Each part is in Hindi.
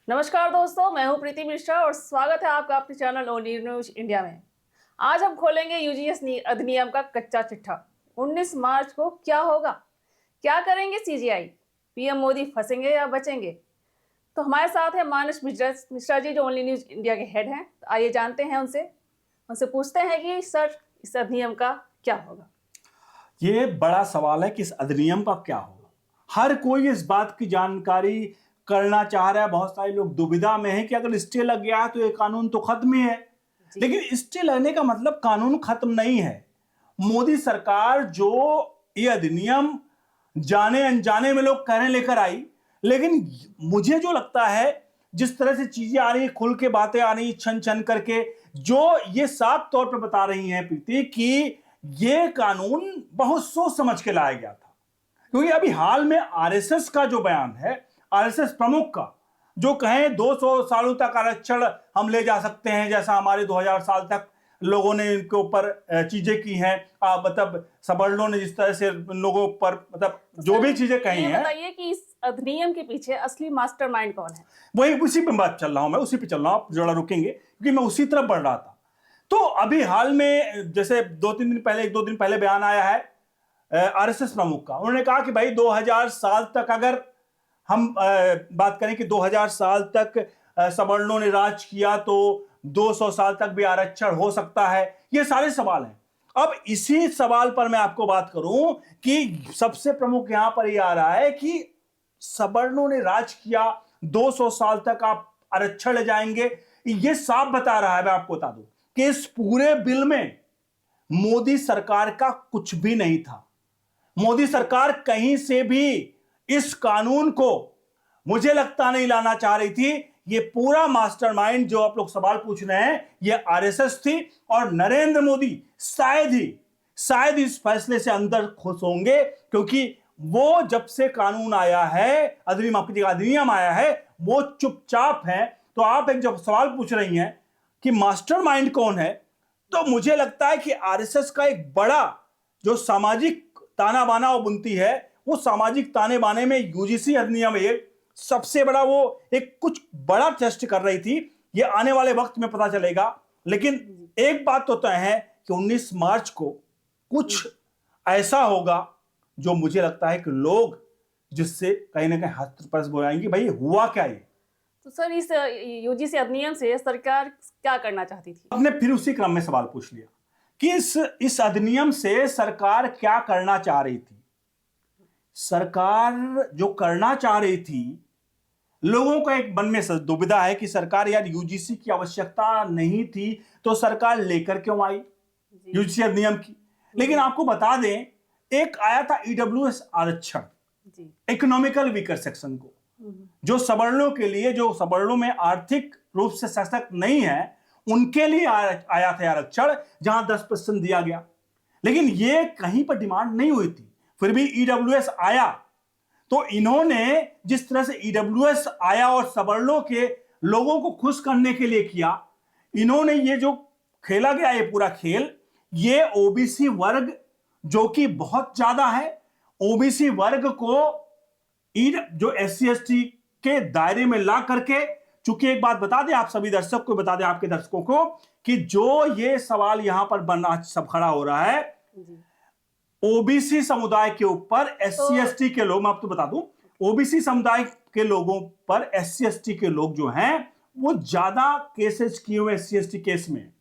नमस्कार दोस्तों, मैं हूं प्रीति मिश्रा और स्वागत है आपका अपने चैनल ओनली न्यूज इंडिया में। आज हम खोलेंगे यूजीएस अधिनियम का कच्चा चिट्ठा। 19 मार्च को क्या होगा? क्या करेंगे सीजीआई? पीएम मोदी फंसेंगे या बचेंगे? तो हमारे साथ है मानस मिश्रा जी, जो ओनली न्यूज इंडिया के हेड हैं। तो आइए जानते हैं उनसे पूछते हैं कि सर, इस अधिनियम का क्या होगा। ये बड़ा सवाल है कि इस अधिनियम का क्या होगा। हर कोई इस बात की जानकारी करना चाह रहा है। बहुत सारे लोग दुविधा में हैं कि अगर स्टे लग गया है तो ये कानून तो खत्म ही है। लेकिन स्टे लगने का मतलब कानून खत्म नहीं है। मोदी सरकार जो ये अधिनियम जाने अनजाने में लोग कहने लेकर आई, लेकिन मुझे जो लगता है जिस तरह से चीजें आ रही, खुल के बातें आ रही छन छन करके, जो ये साफ तौर पर बता रही हैं प्रीति कि ये कानून बहुत सोच समझ के लाया गया था। क्योंकि अभी हाल में आरएसएस का जो बयान है, आरएसएस प्रमुख का, जो कहें 200 सालों तक आरक्षण हम ले जा सकते हैं, जैसा हमारे 2000 साल तक लोगों ने इनके ऊपर चीजें की हैं, मतलब सवर्णों ने जिस तरह से लोगों पर मतलब जो भी चीजें कही हैं। बताइए कि इस अधिनियम के पीछे असली मास्टरमाइंड कौन है? वही उसी पे बात चल रहा हूं मैं, उसी पे चल रहा हूं, जरा रुकेंगे क्योंकि मैं उसी तरफ बढ़ रहा था। तो अभी हाल में जैसे 2-3 दिन पहले, 1-2 दिन पहले बयान आया है आरएसएस प्रमुख का। उन्होंने कहा कि भाई 2000 साल तक अगर हम बात करें कि 2000 साल तक सवर्णों ने राज किया तो 200 साल तक भी आरक्षण हो सकता है। ये सारे सवाल हैं। अब इसी सवाल पर मैं आपको बात करूं कि सबसे प्रमुख यहां पर यह आ रहा है कि सवर्णों ने राज किया, 200 साल तक आप आरक्षण ले जाएंगे। ये साफ बता रहा है, मैं आपको बता दूं कि इस पूरे बिल में मोदी सरकार का कुछ भी नहीं था। मोदी सरकार कहीं से भी इस कानून को मुझे लगता नहीं लाना चाह रही थी। ये पूरा मास्टरमाइंड जो आप लोग सवाल पूछ रहे हैं, ये आरएसएस थी। और नरेंद्र मोदी शायद इस फैसले से अंदर खुश होंगे, क्योंकि वो जब से कानून आया है, अधिनियम आया है, वो चुपचाप है। तो आप एक जब सवाल पूछ रही हैं कि मास्टरमाइंड कौन है, तो मुझे लगता है कि आरएसएस का एक बड़ा जो सामाजिक ताना बाना वो बुनती है, वो सामाजिक ताने बाने में यूजीसी अधिनियम एक सबसे बड़ा, वो एक कुछ बड़ा टेस्ट कर रही थी। ये आने वाले वक्त में पता चलेगा। लेकिन एक बात तो तय है कि 19 मार्च को कुछ ऐसा होगा जो मुझे लगता है कि लोग जिससे कहीं ना कहीं हस्तप्रस बोलाएंगे, भाई हुआ क्या ये। तो सर, इस यूजीसी अधिनियम से सरकार क्या करना चाहती थी? आपने फिर उसी क्रम में सवाल पूछ लिया कि इस अधिनियम से सरकार क्या करना चाह रही थी। सरकार जो करना चाह रही थी, लोगों का एक मन में दुविधा है कि सरकार, यार यूजीसी की आवश्यकता नहीं थी तो सरकार लेकर क्यों आई यूजीसी अधिनियम की। लेकिन आपको बता दें, एक आया था ईडब्ल्यूएस आरक्षण, इकोनॉमिकल वीकर सेक्शन को, जो सवर्णों के लिए, जो सवर्णों में आर्थिक रूप से सशक्त नहीं है, उनके लिए आया था आरक्षण, जहां 10% दिया गया। लेकिन ये कहीं पर डिमांड नहीं हुई थी, फिर भी ईडब्ल्यूएस आया। तो इन्होंने जिस तरह से ईडब्ल्यूएस आया और सवर्णों के लोगों को खुश करने के लिए किया, इन्होंने ये जो खेला गया ये पूरा खेल, ये ओबीसी वर्ग जो कि बहुत ज्यादा है, ओबीसी वर्ग को जो एससी एसटी के दायरे में ला करके, चूंकि एक बात बता दें, आप सभी दर्शक को बता दें, आपके दर्शकों को, कि जो ये सवाल यहां पर बना सब खड़ा हो रहा है, ओबीसी समुदाय के ऊपर एससी एसटी के लोग, मैं आपको बता दूं, ओबीसी समुदाय के लोगों पर एससी एसटी के लोग जो हैं वो ज्यादा केसेस किए हुए एससी एसटी केस में।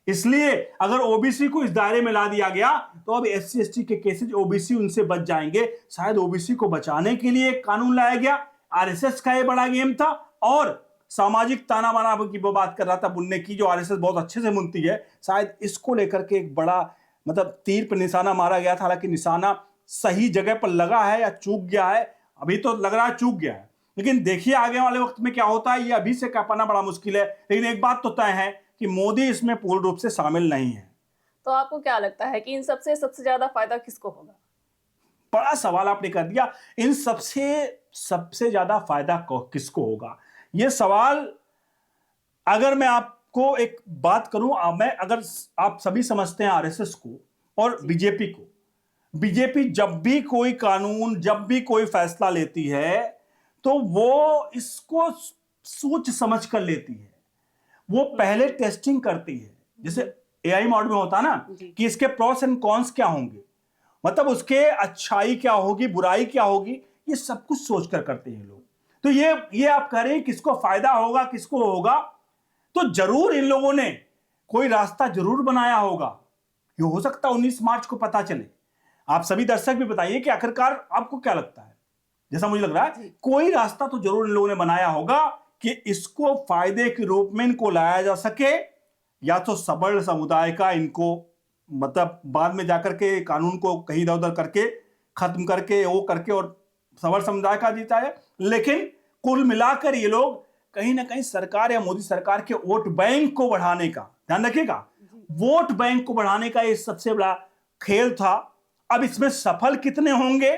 इसलिए अगर ओबीसी को इस दायरे में ला दिया गया तो अब एससी एसटी के केसेस, ओबीसी उनसे बच जाएंगे। शायद ओबीसी को बचाने के लिए एक कानून लाया गया। आरएसएस का ये बड़ा गेम था। और सामाजिक ताना बाना की वो बात कर रहा था बुनने की, जो आरएसएस बहुत अच्छे से बुनती है, शायद इसको लेकर के एक बड़ा मतलब तीर पर निशाना मारा गया था। हालांकि निशाना सही जगह पर लगा है या चूक गया है, अभी तो लग रहा है चूक गया है। लेकिन देखिए आगे वाले वक्त में क्या होता है, ये अभी से कह पाना बड़ा मुश्किल है। लेकिन एक बात तो तय है कि मोदी इसमें पूर्ण रूप से शामिल नहीं है। तो आपको क्या लगता है कि इन सबसे ज्यादा फायदा किसको होगा? बड़ा सवाल आपने कर दिया। इन सबसे ज्यादा फायदा किसको होगा, यह सवाल अगर मैं आपको एक बात करूं, अगर आप सभी समझते हैं आरएसएस को और बीजेपी को, बीजेपी जब भी कोई कानून, जब भी कोई फैसला लेती है तो वो इसको सोच समझ कर लेती है, वो पहले टेस्टिंग करती है। जैसे एआई मॉडल में होता है ना कि इसके प्रोस एंड कॉन्स क्या होंगे, मतलब उसके अच्छाई क्या होगी, बुराई क्या होगी, ये सब कुछ सोच कर करते हैं लोग। तो ये आप कह रहे हैं किसको फायदा होगा, किसको होगा, तो जरूर इन लोगों ने कोई रास्ता जरूर बनाया होगा। ये हो सकता है 19 मार्च को पता चले। आप सभी दर्शक भी बताइए कि आखिरकार आपको क्या लगता है। जैसा मुझे लग रहा है कोई रास्ता तो जरूर इन लोगों ने बनाया होगा कि इसको फायदे के रूप में इनको लाया जा सके, या तो सबल समुदाय का इनको मतलब बाद में जाकर के कानून को कहीं इधर उधर करके खत्म करके वो करके और सबल समुदाय का जीता है। लेकिन कुल मिलाकर ये लोग कहीं ना कहीं सरकार या मोदी सरकार के वोट बैंक को बढ़ाने का, ध्यान रखिएगा, वोट बैंक को बढ़ाने का ये सबसे बड़ा खेल था। अब इसमें सफल कितने होंगे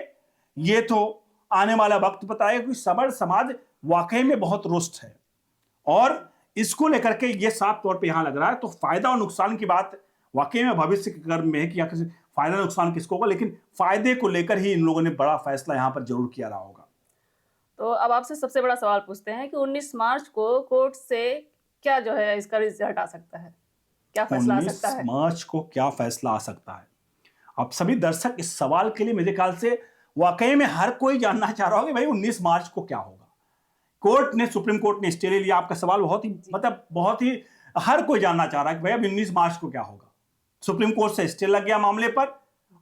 ये तो आने वाला वक्त बताएगा, क्योंकि सबल समाज वाकई में बहुत रुष्ट है और इसको लेकर के ये साफ तौर पे यहां लग रहा है। तो फायदा और नुकसान की बात वाकई में भविष्य के कर्म में है कि फायदा नुकसान किसको होगा, लेकिन फायदे को लेकर ही इन लोगों ने बड़ा फैसला यहां पर जरूर किया रहा होगा। तो अब आपसे सबसे बड़ा सवाल पूछते हैं कि 19 मार्च को कोर्ट से क्या जो है इसका रिजल्ट आ सकता है, क्या फैसला आ सकता है? 19 मार्च को क्या फैसला आ सकता है? आप सभी दर्शक इस सवाल के लिए मेरे ख्याल से वाकई में हर कोई जानना चाह रहा होगा भाई 19 मार्च को क्या होगा। कोर्ट ने, सुप्रीम कोर्ट ने स्टे ले लिया। आपका सवाल बहुत ही मतलब बहुत ही हर कोई जानना चाह रहा है कि भाई अब 19 मार्च को क्या होगा। सुप्रीम कोर्ट से स्टे लग गया मामले पर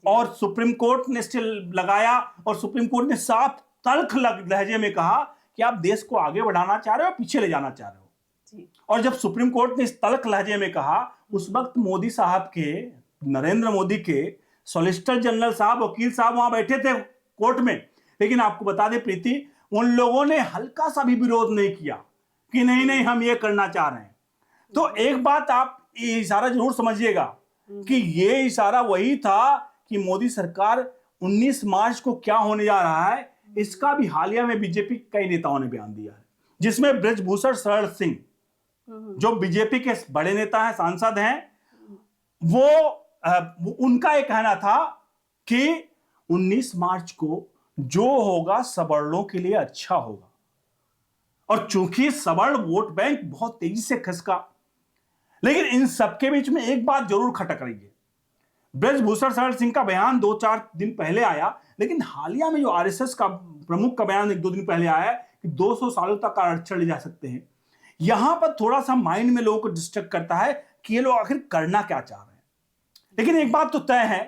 और सुप्रीम कोर्ट ने स्टे लगाया और सुप्रीम कोर्ट ने साफ तल्ख लहजे में कहा कि आप देश को आगे बढ़ाना चाह रहे हो, पीछे ले जाना चाह रहे हो। और जब सुप्रीम कोर्ट ने इस तल्ख लहजे में कहा, उस वक्त मोदी साहब के, नरेंद्र मोदी के सॉलिसिटर जनरल साहब, वकील साहब वहां बैठे थे कोर्ट में। लेकिन आपको बता दें प्रीति, उन लोगों ने हल्का सा भी विरोध नहीं किया कि नहीं नहीं हम ये करना चाह रहे हैं। तो एक बात आप ये इशारा जरूर समझिएगा कि ये इशारा वही था कि मोदी सरकार 19 मार्च को क्या होने जा रहा है इसका भी हालिया में बीजेपी कई नेताओं ने बयान दिया है, जिसमें ब्रजभूषण शरण सिंह जो बीजेपी के बड़े नेता हैं, सांसद हैं, वो उनका एक कहना था कि 19 मार्च को जो होगा सवर्णों के लिए अच्छा होगा। और चूंकि सवर्ण वोट बैंक बहुत तेजी से खिसका, लेकिन इन सबके बीच में एक बात जरूर खटक रही है। ब्रजभूषण शरण सिंह का बयान 2-4 दिन पहले आया, लेकिन हालिया में जो आरएसएस का प्रमुख का बयान 1-2 दिन पहले आया है कि 200 सालों तक आरक्षण ले जा सकते हैं। यहां पर थोड़ा सा माइंड में लोगों को डिस्टर्ब करता है कि ये लोग आखिर करना क्या चाह रहे हैं। लेकिन एक बात तो तय है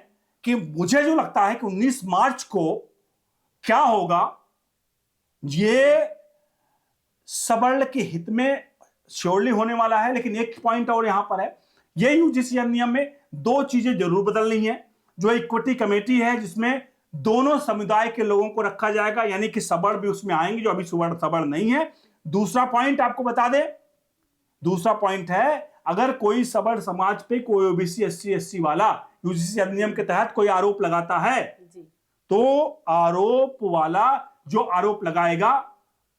कि मुझे जो लगता है कि 19 मार्च को क्या होगा, ये सवर्ण के हित में श्योरली होने वाला है। लेकिन एक पॉइंट और यहां पर है, ये यूजीसी अधिनियम में 2 चीजें जरूर बदलनी है। जो इक्विटी कमेटी है जिसमें दोनों समुदाय के लोगों को रखा जाएगा, यानी कि सवर्ण भी उसमें आएंगे जो अभी सवर्ण नहीं है। दूसरा पॉइंट आपको बता दें, दूसरा पॉइंट है अगर कोई सवर्ण समाज पे कोई ओबीसी एससी वाला यूजीसी अधिनियम के तहत कोई आरोप लगाता है तो आरोप वाला जो आरोप लगाएगा,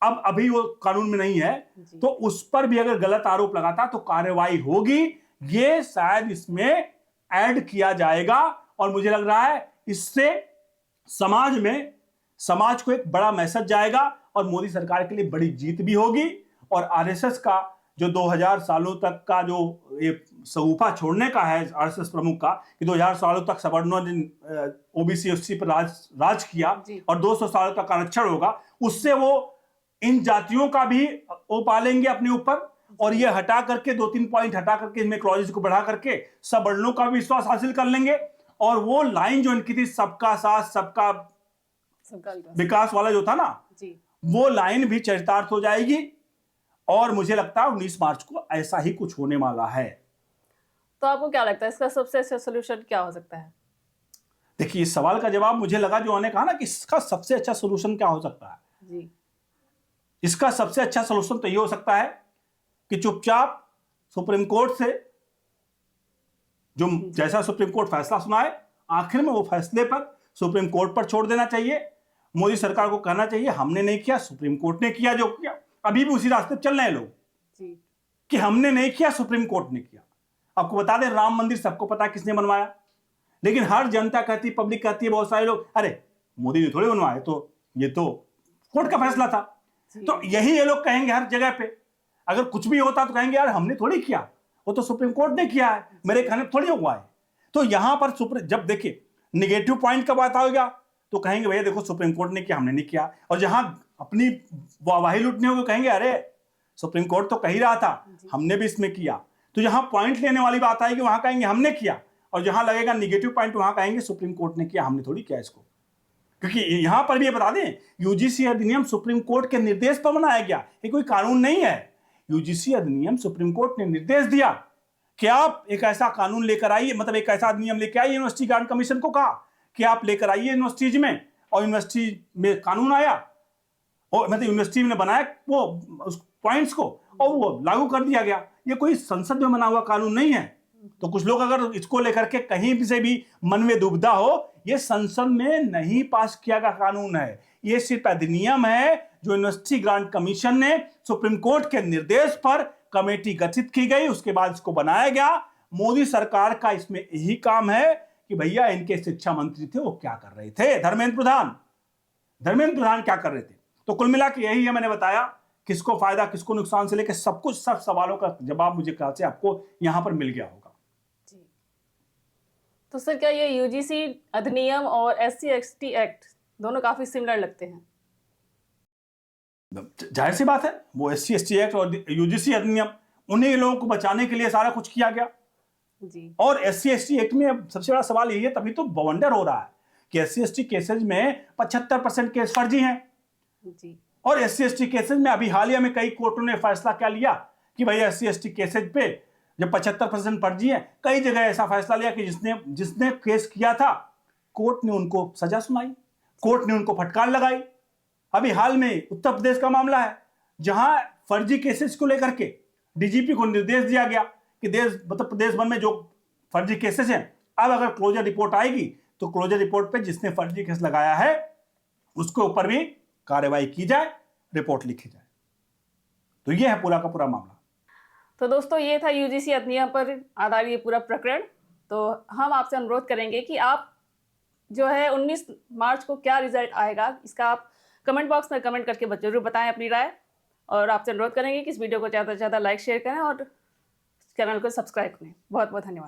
अब अभी वो कानून में नहीं है, तो उस पर भी अगर गलत आरोप लगाता तो कार्रवाई होगी। ये शायद इसमें ऐड किया जाएगा और मुझे लग रहा है इससे समाज को एक बड़ा मैसेज जाएगा और मोदी सरकार के लिए बड़ी जीत भी होगी। और आरएसएस का जो 2000 सालों तक का जो ये सगुफा छोड़ने का है आरएसएस प्रमुख का कि 2000 सालों तक सवर्णों ने ओबीसी एससी पर राज किया और 200 सालों तक आरक्षण होगा, उससे वो इन जातियों का भी वो पालेंगे अपने ऊपर। और ये हटा करके 2-3 पॉइंट हटा करके इनमें क्लॉजेज को बढ़ा करके सवर्णों का भी विश्वास हासिल कर लेंगे। और वो लाइन जो इनकी थी सबका साथ सबका विकास वाला जो था ना, वो लाइन भी चरितार्थ हो जाएगी। और मुझे लगता है 19 मार्च को ऐसा ही कुछ होने वाला है। तो आपको क्या लगता है इसका सबसे अच्छा सोल्यूशन क्या हो सकता है? देखिए, इस सवाल का जवाब मुझे लगा जो उन्होंने कहा ना कि इसका सबसे अच्छा सोल्यूशन क्या हो सकता है जी। इसका सबसे अच्छा सोल्यूशन तो ये हो सकता है कि चुपचाप सुप्रीम कोर्ट से जो जैसा सुप्रीम कोर्ट फैसला सुनाए, आखिर में वो फैसले पर सुप्रीम कोर्ट पर छोड़ देना चाहिए। मोदी सरकार को कहना चाहिए हमने नहीं किया, सुप्रीम कोर्ट ने किया जो किया। अभी भी उसी रास्ते पर चल रहे हैं लोग कि हमने नहीं किया, सुप्रीम कोर्ट ने किया। आपको बता दें, राम मंदिर सबको पता है किसने बनवाया, लेकिन हर जनता कहती, पब्लिक कहती है, बहुत सारे लोग, अरे मोदी ने थोड़े बनवाए, तो ये तो कोर्ट का फैसला था। तो यही ये लोग कहेंगे हर जगह पे। अगर कुछ भी होता तो कहेंगे यार हमने थोड़ी किया, वो तो सुप्रीम कोर्ट ने किया है, मेरे कहने पे थोड़ी हुआ है। तो यहां पर जब देखिए निगेटिव पॉइंट का बात आएगा तो कहेंगे भैया देखो सुप्रीम कोर्ट ने किया, हमने नहीं किया। और जहां अपनी वाही लूटने होगी कहेंगे अरे सुप्रीम कोर्ट तो कह ही रहा था, हमने भी इसमें किया। तो जहां पॉइंट लेने वाली बात आएगी वहां कहेंगे हमने किया, और जहां लगेगा निगेटिव पॉइंट वहां कहेंगे सुप्रीम कोर्ट ने किया, हमने थोड़ी किया इसको। क्योंकि यहां पर भी ये बता दें यूजीसी अधिनियम सुप्रीम कोर्ट के निर्देश पर बनाया गया, ये कोई कानून नहीं है। यूजीसी अधिनियम सुप्रीम कोर्ट ने निर्देश दिया कि आप एक ऐसा कानून लेकर आइए, मतलब एक ऐसा अधिनियम लेकर आइए। यूनिवर्सिटी ग्रांट कमीशन को कहा कि आप लेकर आइए यूनिवर्सिटीज में, और यूनिवर्सिटी में कानून आया, और मतलब यूनिवर्सिटी ने बनाया वो उस पॉइंट्स को और वो लागू कर दिया गया। ये कोई संसद में बना हुआ कानून नहीं है। तो कुछ लोग अगर इसको लेकर के कहीं से भी मन में दुविधा हो, ये संसद में नहीं पास किया गया कानून है, ये सिर्फ अधिनियम है जो यूनिवर्सिटी ग्रांट कमीशन ने सुप्रीम कोर्ट के निर्देश पर कमेटी गठित की गई, उसके बाद इसको बनाया गया। मोदी सरकार का इसमें यही काम है कि भैया इनके शिक्षा मंत्री थे वो क्या कर रहे थे, धर्मेंद्र प्रधान क्या कर रहे थे। तो कुल मिला के यही है, मैंने बताया किसको फायदा किसको नुकसान से लेकर सब कुछ, सब सवालों का जवाब मुझे ख्याल से आपको यहां पर मिल गया होगा। जी। तो सर क्या ये यूजीसी अधिनियम और SC/ST एक्ट दोनों काफी सिमिलर लगते हैं? जाहिर सी बात है, वो SC/ST एक्ट और यूजीसी अधिनियम उन्हीं लोगों को बचाने के लिए सारा कुछ किया गया जी। और SC/ST एक्ट में अब सबसे बड़ा सवाल यही है, तभी तो बवंडर हो रहा है कि SC/ST केसेज में 75% केस फर्जी हैं जी। और SC/ST केसेज में अभी हालिया में कई कोर्टों ने फैसला क्या लिया कि भाई SC/ST केसेज पे जब 75% फर्जी है, कई जगह ऐसा फैसला लिया कि जिसने केस किया था कोर्ट ने उनको सजा सुनाई, कोर्ट ने उनको फटकार लगाई। अभी हाल में उत्तर प्रदेश का मामला है जहां फर्जी केसेस को लेकर के डीजीपी को निर्देश दिया गया कि प्रदेश भर में जो फर्जी केसेस हैं, अब अगर क्लोजर रिपोर्ट आएगी तो क्लोजर रिपोर्ट पे जिसने फर्जी केस लगाया है उसके ऊपर भी कार्रवाई की जाए, रिपोर्ट लिखी जाए। तो यह है पूरा का पूरा मामला। तो दोस्तों ये था यूजीसी अधिनियम पर आधारित ये पूरा प्रकरण। तो हम आपसे अनुरोध करेंगे कि आप जो है 19 मार्च को क्या रिजल्ट आएगा इसका आप कमेंट बॉक्स में कमेंट करके जरूर बताएं अपनी राय, और आपसे अनुरोध करेंगे कि इस वीडियो को ज़्यादा से ज़्यादा लाइक शेयर करें और चैनल को सब्सक्राइब करें। बहुत बहुत धन्यवाद।